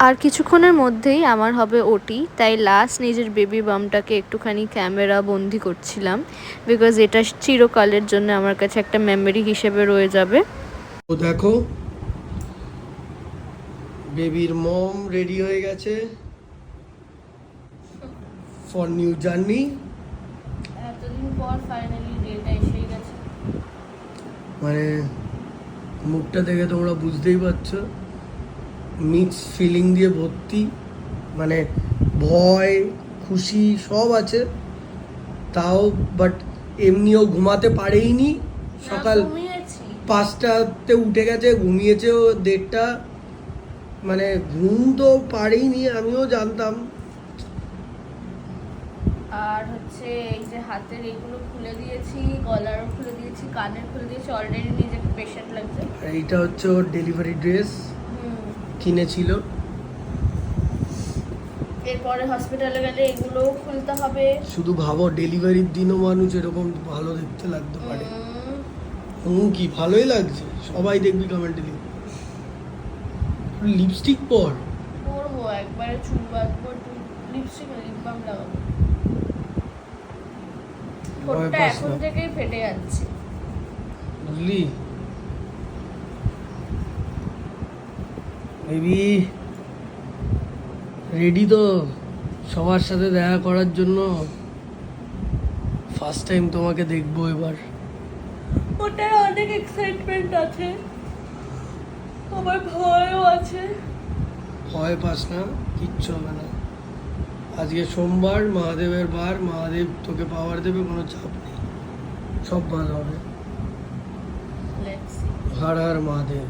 আর কিছুক্ষণের মধ্যেই আমার হবে ওটি, তাই লাস্ট নিজের বেবি বামটাকে একটুখানি ক্যামেরা বন্দি করছিলাম, বিকজ এটা চিরকালের জন্য আমার কাছে একটা মেমোরি হিসেবে রয়ে যাবে। ও দেখো বেবির মম রেডি হয়ে গেছে ফর নিউ জার্নি। এতদিন পর ফাইনালি ডেটা এসে গেছে। মানে মুখটা দেখে তোমরা বুঝতেই পারছো, মিক্স ফিলিং দিয়ে ভর্তি, মানে ভয় খুশি সব আছে, তাও বাট এমনিও ঘুমাতে পারেইনি। সকাল 5টাতে উঠে গেছে, ঘুমিয়েছেও 1:30, মানে ঘুম তো পারেইনি, আমিও জানতাম। আর হচ্ছে এই যে হাতের এগুলো খুলে দিয়েছি, গলারও খুলে দিয়েছি, কানের খুলে দিয়েছি, অলরেডি নিজেকে পেশেন্ট লাগছে। এইটা হচ্ছে ওর ডেলিভারি ড্রেস, কিনেছিল। এরপরে হসপিটালে গেলে এগুলোও খুলতে হবে। শুধু ভাবো ডেলিভারির দিনও মানুষ এরকম ভালো দেখতে লাগতে পারে। কি ভালোই লাগছে, সবাই দেখবি কমেন্টে লিখ। লিপস্টিক পর পরবো, একবারে চুল বাঁধবো, লিপস্টিক লিপ বাম লাগাবো। ঠোঁটটা এখন থেকেই ফেটে যাচ্ছে, বুঝলি? বেবি রেডি তো সবার সাথে দেখা করার জন্য? ফার্স্ট টাইম তোমাকে দেখবো এবার। ওটার অনেক এক্সাইটমেন্ট আছে, আমার ভয়ও আছে। ভয় পাস না, কিচ্ছু হবে না। আজকে সোমবার, মহাদেবের বার, মহাদেব তোকে পাওয়ার দেবে, কোনো চাপ নেই, সব ভালো হবে। হর হর মহাদেব।